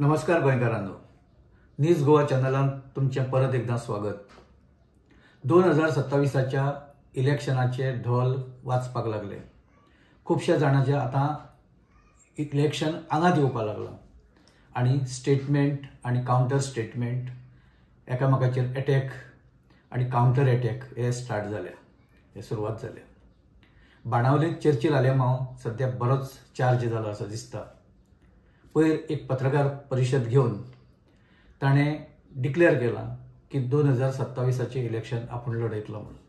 नमस्कार गोंयकारांनो, न्यूज गोवा चॅनलान तुमचे परत एकदा स्वागत। 2027च्या इलेक्शनाचे ढोल वाजपाक लागले। खूपशा जाणांचे आता इलेक्शन आंगात येवपाक लागला आणि स्टेटमेंट आणि काउंटर स्टेटमेंट, एकामेकाचेर अटॅक आणि काउंटर अटॅक हे स्टार्ट झाले, हे सुरवात झाले। बाणावलीत चर्चिल आलेमांव सध्या बरोच चार्ज जाला असं दिसता। पयर एक पत्रकार परिशद घेऊन ताणे डिक्लेअर केला की 2027चे इलेक्शन आपण लढयतलो म्हणून।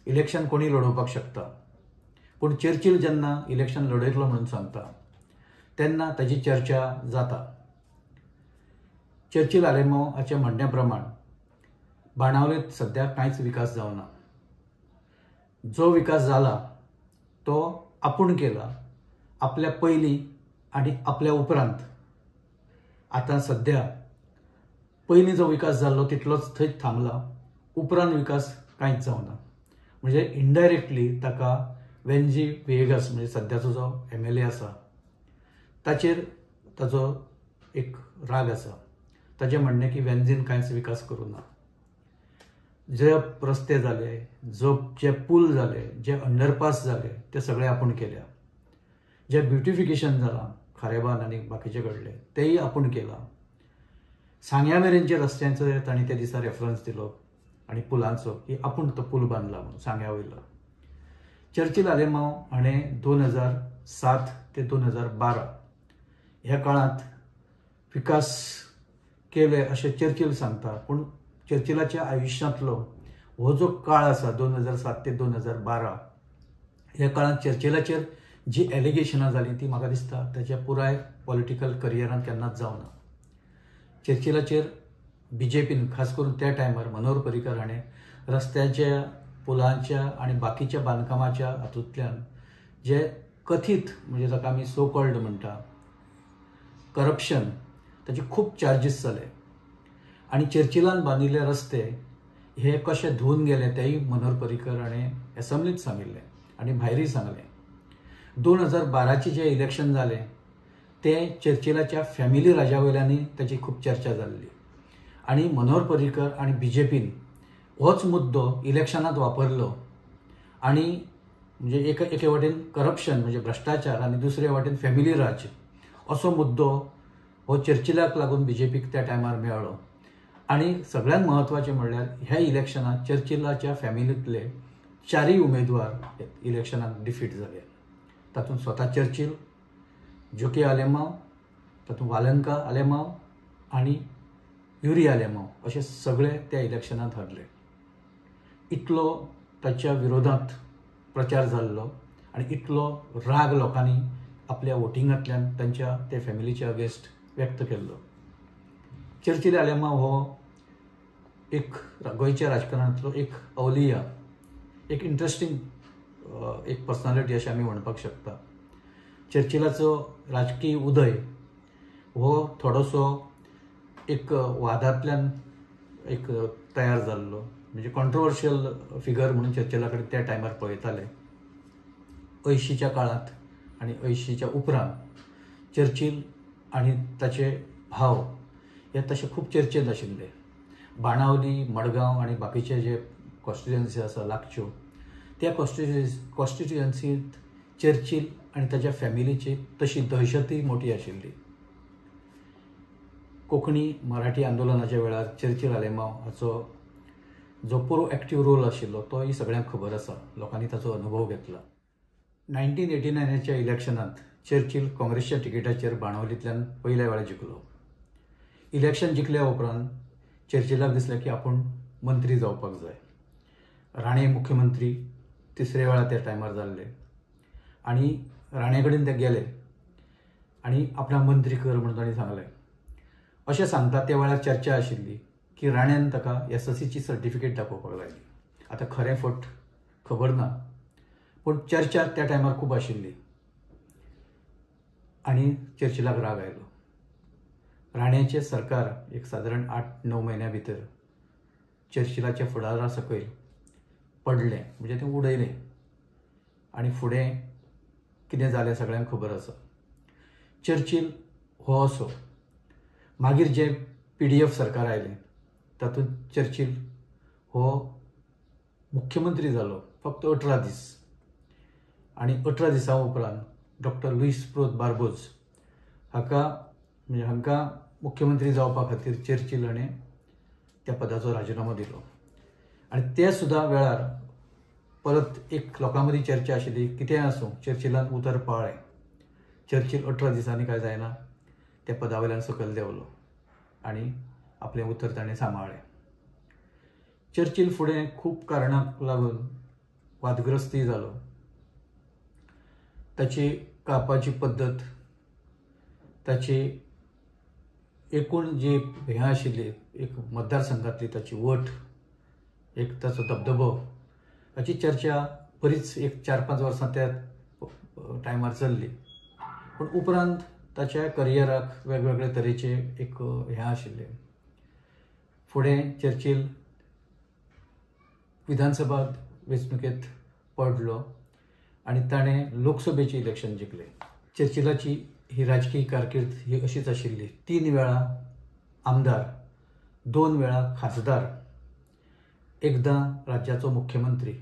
इलेक्शन कोणी लढवपाक शकता, पण चर्चिल जेन्ना इलेक्शन लढयतलो म्हणून सांगता तेन्ना ताची चर्चा जाता। चर्चिल आलेमांव हाचे म्हणण्या प्रमाण बाणावलीत सध्या कांयच विकास जावना। जो विकास जाला तो आपूण केला, आपल्या पयलीं आणि आपल्या उपरांत। आता सध्या पयलीं जो विकास जाल्लो तितलोच थंयच थांबला, उपरांत विकास कांयच जावना। म्हणजे इनडायरेक्टली ताका वेंजी विएगास म्हणजे सध्याचो जो MLA आसा ताचेर ताचो एक राग आसा। ताचें म्हणणें की वेंजीन कांयच विकास करूं ना। जे रस्ते जाले, जे पूल जाले, जे अंडरपास जाले ते सगळे आपूण केल्या। जे ब्युटिफिकेशन जालां खारेबान आनी बाकीचे कडले तेही आपूण केला। सांग्या मेरेनच्या रस्त्यांचो तांणी त्या दिसा रेफरन्स दिलो आनी पुलांचो की आपूण तो पूल बांदला म्हणून सांग्या वयलो। चर्चिल आलेमांव हाणें 2007 ते 2012 ह्या काळांत विकास केले अशें चर्चिल सांगता, पूण चर्चिलाच्या आयुश्यांतलो हो जो काळ आसा 2007 ते 2012 ह्या काळांत चर्चिलाचेर जी एलिगेशनां जालीं ती म्हाका दिसता ताच्या पुराय पॉलिटिकल करियरांत केन्नाच जावना। चर्चिलाचेर BJPन खास करून त्या टायमार मनोहर पर्रीकर हाणें रस्त्याच्या, पुलांच्या आनी बाकीच्या बांदकामाच्या हातूंतल्यान जे कथीत म्हणजे जाका आमी सो कॉल्ड म्हणटा करप्शन, ताचे खूब चार्जीस जाले आनी चर्चिलान बांदिल्ले रस्ते हे कशे धुवन गेले तेय मनोहर पर्रीकर हाणें एसेंब्लींत सांगिल्लें आनी भायरय सांगलें। 2012चे जे इलेक्शन जाले ते चर्चिलाच्या फॅमिली राजा वयल्यानय ताची खूब चर्चा जाल्ली आनी मनोहर पर्रीकर आनी BJPन होच मुद्दो इलेक्शनांत वापरलो आनी म्हणजे एके वाटेन करप्शन म्हणजे भ्रष्टाचार आनी दुसरे वाटेन फॅमिली राज असो मुद्दो हो चर्चिलाक लागून BJPक त्या टायमार मेळ्ळो। आनी सगळ्यांत म्हत्वाचें म्हणल्यार ह्या इलेक्शनांत चर्चिलाच्या फॅमिलींतले 4 उमेदवार इलेक्शनांत डिफीट जाले। तातूंत स्वता चर्चिल, जोके आलेमांव, तातूंत वालंका आलेमांव आनी युरी आलेमांव अशे सगळे त्या इलेक्शनांत हारले। इतलो ताच्या विरोधांत प्रचार जाल्लो आनी इतलो राग लोकांनी आपल्या वोटिंगांतल्यान तांच्या ते फॅमिलीच्या अगेन्स्ट व्यक्त केल्लो। चर्चिल आलेमांव हो एक गोंयच्या राजकारणांतलो एक अवलिया, एक इंट्रस्टिंग एक पर्सनालिटी अशें आमी म्हणपाक शकता। चर्चिलाचो राजकीय उदय हो थोडोसो एक वादांतल्यान एक तयार जाल्लो, म्हणजे कॉन्ट्रोवर्शियल फिगर म्हणून चर्चिला कडेन त्या टायमार पळयताले। 80च्या काळांत आनी 80च्या उपरांत चर्चिल आनी ताचे भाव हे तशे खूब चर्चेंत आशिल्ले। बाणावली, मडगांव आनी बाकीचे जे कॉन्स्टिट्युएन्सी आसा लागच्यो त्या कॉन्स्टिट्युएन्सींत चर्चिल आनी ताच्या फॅमिलीची तशी दहशतय मोठी आशिल्ली। कोंकणी मराठी आंदोलनाच्या वेळार चर्चिल आलेमांव हाचो जो प्रोएक्टिव्ह रोल आशिल्लो तोय सगळ्यांक खबर आसा, लोकांनी ताचो अनुभव घेतला। 1989च्या इलेक्शनांत चर्चिल काँग्रेसच्या तिकेटाचेर बाणावलींतल्यान पयल्या वेळा जिखलो। इलेक्शन जिखल्या उपरांत चर्चिलाक दिसलें की आपूण मंत्री जावपाक जाय। राणे मुख्यमंत्री 3रे वेळा त्या टायमार जाल्ले आनी राणे कडेन ते गेले आनी आपणाक मंत्री कर म्हणून तांणी सांगलें। अशें सांगता त्या वेळार चर्चा आशिल्ली की राण्यान ताका SSCची सर्टिफिकेट दाखोवपाक लायली। आतां खरें फट खबर ना, पूण चर्चा त्या टायमार खूब आशिल्ली आनी चर्चिलाक राग आयलो। राण्याचें सरकार एक सादारण 8-9 म्हयन्या भितर चर्चिलाच्या फुडारा सकयल पडलें, म्हणजे तें उडयलें आनी फुडें कितें जालें सगळ्यांक खबर आसा। चर्चिल हो असो मागीर जे PDF सरकार आयलें तातूंत चर्चिल हो मुख्यमंत्री जालो फक्त 18 दीस आनी 18 दिसां उपरांत डॉक्टर लुईस प्रोत बार्बोज हांकां मुख्यमंत्री जावपा खातीर चर्चिल हाणें त्या पदाचो राजिनामो दिलो आनी ते सुद्दां वेळार परत एक लोकां मदीं चर्चा आशिल्ली कितेंय आसूं चर्चिलान उतर पाळ्ळें. चर्चिल 18 दिसांनी कांय जायना त्या पदा वयल्यान सकयल देंवलो आनी आपलें उतर ताणें सांबाळ्ळें. चर्चिल फुडें खूब कारणांक लागून वादग्रस्तय जालो. ताची कापाची पद्दत, ताची एकूण जी हें आशिल्ली एक मतदारसंघांतली ताची वट, एक ताचो दबदबो, हाची चर्चा बरीच एक 4-5 वर्सां त्या टायमार चल्ली. पूण उपरांत ताच्या करियराक वेगवेगळे तरेचे एक हें आशिल्लें. फुडें चर्चिल विधानसभा वेंचणुकेंत पडलो आनी ताणें लोकसभेचें इलेक्शन जिखलें. चर्चिलाची ही राजकीय कारकीर्द ही अशीच आशिल्ली. 3 वेळा आमदार, 2 वेळा खासदार, एकदां राज्याचो मुख्यमंत्री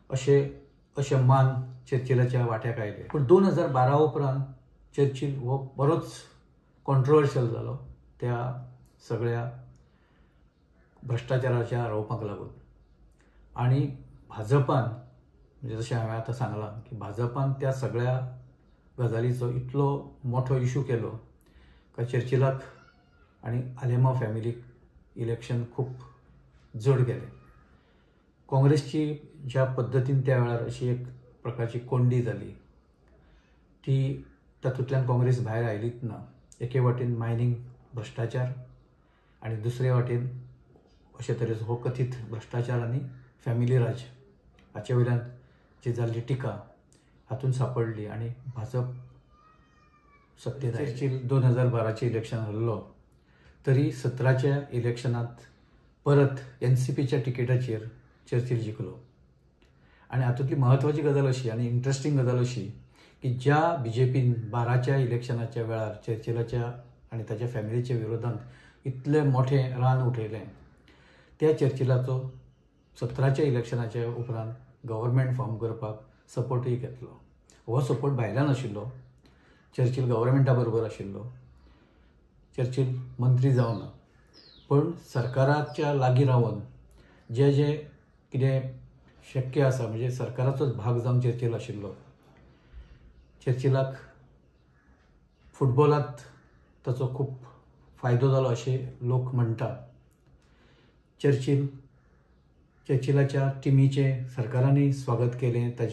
अशे मान चर्चिलाच्या वाट्याक आयले. पूण 2012 उपरांत चर्चिल हो बरोच कॉन्ट्रोवर्शियल जालो त्या सगळ्या भ्रश्टाचाराच्या आरोपांक लागून. आनी भाजपान म्हणजे जशें हांवें आतां सांगलां की भाजपान त्या सगळ्या गजालीचो इतलो मोठो इशू केलो काय चर्चिलाक आनी आलेमा फॅमिलीक इलेक्शन खूब जड गेलें. काँग्रेसची ज्या पद्दतीन त्या वेळार अशी एक प्रकारची कोंडी जाली ती तातूंतल्यान काँग्रेस भायर आयलीच ना. एके वाटेन मायनींग भ्रश्टाचार आनी दुसरे वाटेन अशे तरेचो हो कथीत भ्रश्टाचार आनी फॅमिली राज हाचे वयल्यान जी जाल्ली टिका हातूंत सांपडली आनी भाजप सत्तेत आयली. 2012चें इलेक्शन हरलो तरी 17च्या इलेक्शनांत परत NCPच्या तिकेटाचेर चर्चिल जिखलो. आनी हातूंतली म्हत्वाची गजाल अशी आनी इंट्रस्टिंग गजाल अशी की ज्या BJPन 12च्या इलेक्शनाच्या वेळार चर्चिलाच्या आनी ताच्या फॅमिलीच्या विरोधांत इतलें मोठें रान उठयलें त्या चर्चिलाचो 17च्या इलेक्शनाच्या उपरांत गव्हर्मेंट फॉर्म करपाक सपोर्टूय घेतलो. हो सपोर्ट भायल्यान आशिल्लो. चर्चिल गव्हर्मेंटा बरोबर आशिल्लो. चर्चिल मंत्री जावना पण सरकाराच्या लागीं रावन जे जे कितें शक्य आसा म्हणजे सरकाराचोच भाग जावन चर्चिल आशिल्लो. चर्चिलाक फुटबॉलांत ताचो खूब फायदो जालो अशें लोक म्हणटा. चर्चिलाच्या टिमीचें सरकारानूय स्वागत केलें.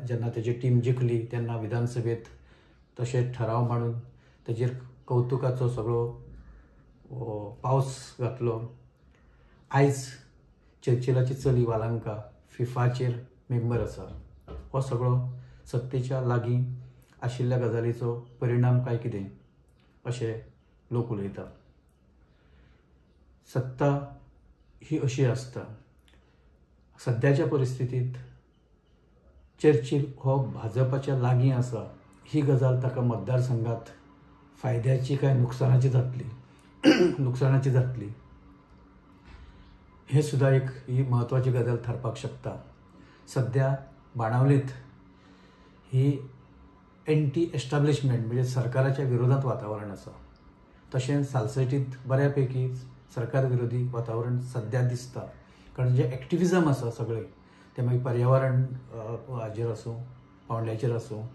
जेन्ना ताची टीम जिखली तेन्ना विधानसभेत तशें ठराव मांडून ताचेर कौतुकाचो सगळो पावस घातलो. आयज चर्चिलाची चली वालांका फिफाचेर मेंबर आसा. हो सगळो सत्तेच्या लागीं आशिल्ल्या गजालीचो परिणाम काय कितें अशें लोक उलयतात. सत्ता ही अशी आसता. सद्याच्या परिस्थितींत चर्चिल हो भाजपाच्या लागीं आसा ही गजाल ताका मतदारसंघात फायद्याची काय नुकसानाची जातली हे सुद्धा एक ही महत्वाची गजाल ठरपाक शकता. सध्या बाणावलीत ही एंटी एस्टॅब्लिशमेंट म्हणजे सरकाराच्या विरोधात वातावरण आसा. तशेंच सालसेटीत बऱ्यापैकी सरकार विरोधी वातावरण सध्या दिसता. कारण जे एक्टिविजम आसा सगळे ते मागीर पर्यावरण हाजेर आसूं, पावंड्याचेर आसूं,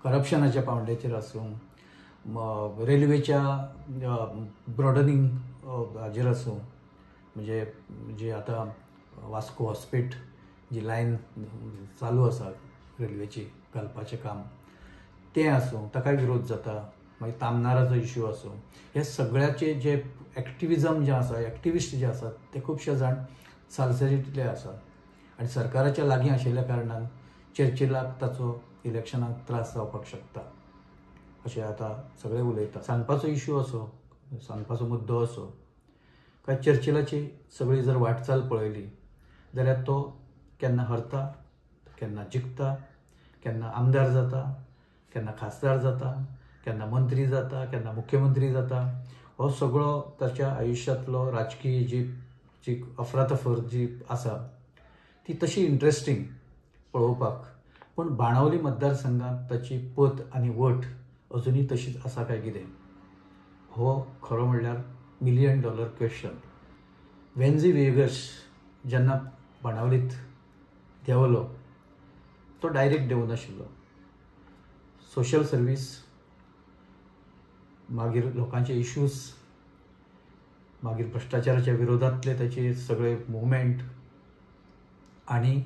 करप्शनाच्या पावंड्याचेर आसूं, रेल्वेच्या ब्रॉडनिंग हाजेर आसूं म्हणजे जी आतां वास्को हॉस्पेट जी लायन चालू आसा रेल्वेची घालपाचें काम तें आसूं ताकाय विरोध जाता. मागीर तामनाराचो इश्यू आसूं, हे सगळ्याचे जे एक्टिविजम जे आसा, एक्टिविस्ट जे आसात ते खुबशे जाण सालसेरींतले आसात आनी सरकाराच्या लागीं आशिल्ल्या कारणान चर्चिलाक ताचो इलेक्शनाक त्रास जावपाक शकता अशें आतां सगळे उलयता. सांगपाचो इश्यू असो, सांगपाचो मुद्दो असो काय चर्चिलाची सगळी जर वाटचाल पळयली जाल्यार तो केन्ना हरता, केन्ना जिखता, केन्ना आमदार जाता, केन्ना खासदार जाता, केन्ना मंत्री जाता, केन्ना मुख्यमंत्री जाता. हो सगळो ताच्या आयुश्यांतलो राजकीय जी अफरातफर जी आसा ती तशी इंट्रस्टिंग पळोवपाक, पण बाणावली मतदारसंघात ताची पत आनी वट अजुनूय तशीच आसा काय कितें हो खरो म्हणल्यार $1 मिलियन क्वेश्चन. वेन्झी वेगस जेन्ना बाणावलीत देंवलो तो डायरेक्ट देंवनाशिल्लो. सोशल सर्वीस, मागीर लोकांचे इश्यूज, मागीर भ्रष्टाचाराच्या विरोधांतले ताचे सगळे मुवमेंट आनी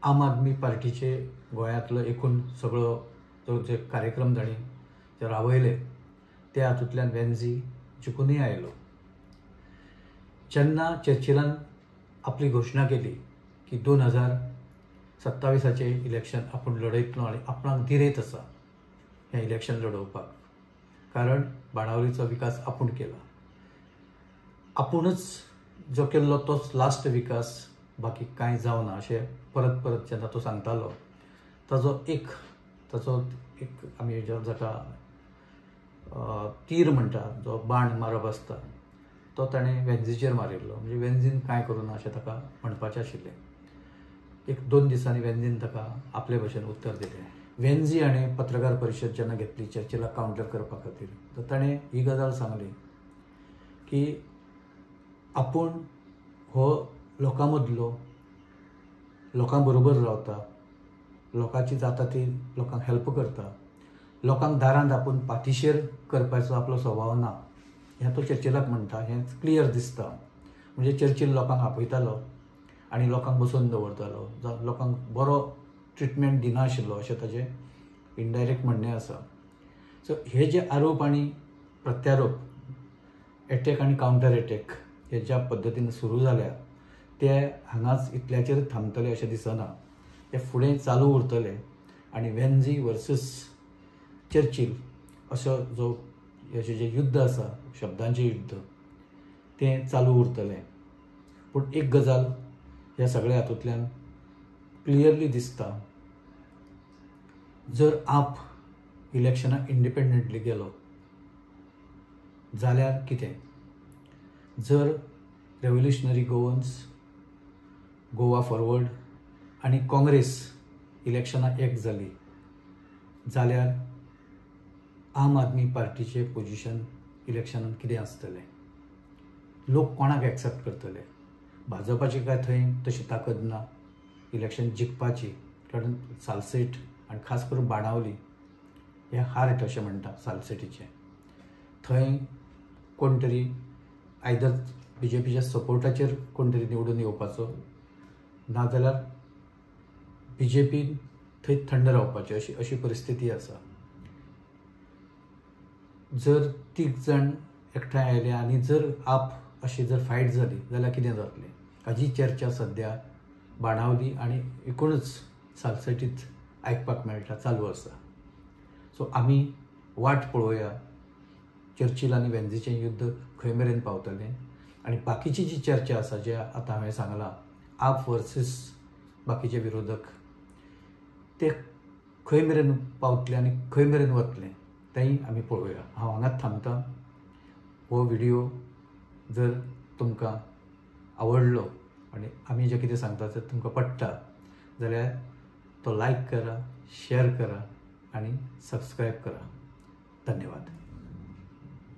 आम आदमी पार्टीचे गोंयांतलो एकूण सगळो जो जे कार्यक्रम तांणी जे राबयले ते हातूंतल्यान वेन्झी जिखूनय आयलो. जेन्ना चर्चिलान आपली घोशणा केली की 2027 इलेक्शन आपूण लढयतलो आनी आपणाक धिरेत आसा हें इलेक्शन लडोवपाक, कारण बाणावलीचो विकास आपूण केला. आपुणूच जो केल्लो तोच लास्ट विकास, बाकी कांय जावना अशें परत परत जेन्ना तो सांगतालो ताचो एक आमी जाका तीर म्हणटा, जो बाण मारप आसता तो ताणें वेन्झीचेर मारिल्लो. म्हणजे वेन्झीन कांय करूना अशें ताका म्हणपाचें आशिल्लें. 1-2 दिसांनी वेन्झीन ताका आपले भशेन उत्तर दिलें. वेन्झी हाणें पत्रकार परिशद जेन्ना घेतली चर्चिलाक कावंटर करपा खातीर, तर ताणें ही गजाल सांगली की आपूण हो लोकां मदलो, लोकां बरोबर रावता, लोकांची जाता ती लोकांक हेल्प करता, लोकांक दारांत आपूण पाठीशेर करपाचो आपलो स्वभाव ना हें तो चर्चिलाक म्हणटा. हें क्लियर दिसता. म्हणजे चर्चिल लोकांक आपयतालो आनी लोकांक बसोवन दवरतालो, लोकांक बरो ट्रिटमेंट दिनाशिल्लो अशें ताजें इनडायरेक्ट म्हणणें आसा. सो हे जे आरोप आनी प्रत्यारोप, एटॅक आनी कावंटर एटॅक हे ज्या पद्दतीन सुरू जाल्या ते हांगाच इतल्याचेर थांबतले अशें दिसना. हे फुडें चालू उरतले आनी वेन्झी वर्सीस चर्चिल असो जो हेचें जें युद्ध आसा, शब्दांचें युद्ध, तें चालू उरतलें. पूण एक गजाल ह्या सगळ्या हातूंतल्यान क्लियरली दिसता, जर आप इलेक्शनाक इंडिपेंडंटली गेलो जाल्यार कितें? जर रेव्होल्युशनरी गोवन्स, गोवा फॉरवर्ड आनी काँग्रेस इलेक्शनाक एक जाली जाल्यार आम आदमी पार्टीचें पोजिशन इलेक्शनान कितें आसतलें? लोक कोणाक एक्सेप्ट करतले? भाजपाची काय थंय तशी ताकद ना इलेक्शन जिखपाची, कारण सालसेट आनी खास करून बाणावली हे हार्ट अशें म्हणटा सालसेटीचें. थंय कोण तरी आयदर BJPच्या सपोर्टाचेर कोण तरी निवडून येवपाचो, नाजाल्यार BJP थंय थंड रावपाचें अशी परिस्थिती आसा. जर 3 जाण एकठांय आयले आनी जर आप अशी जर फायट जाली जाल्यार कितें जातलें हाची चर्चा सद्या बाणावली आनी एकूणच सालसेटीत आयकपाक मेळटा, चालू आसा. सो आमी वाट पळोवया चर्चिल आनी वेन्झीचें युद्ध खंय मेरेन पावतलें आनी बाकीची जी चर्चा आसा जे आतां हांवें सांगलां, आप वर्सीस बाकीचे विरोधक, ते खंय मेरेन पावतले आनी खंय मेरेन वतलें तेंय आमी पळोवया. हांव हांगाच थांबतां. हो व्हिडियो जर तुमकां आवडलो आनी आमी जें कितें सांगता तें तुमकां पडटा जाल्यार तो लायक करा, शेअर करा आनी सबस्क्रायब करा. धन्यवाद.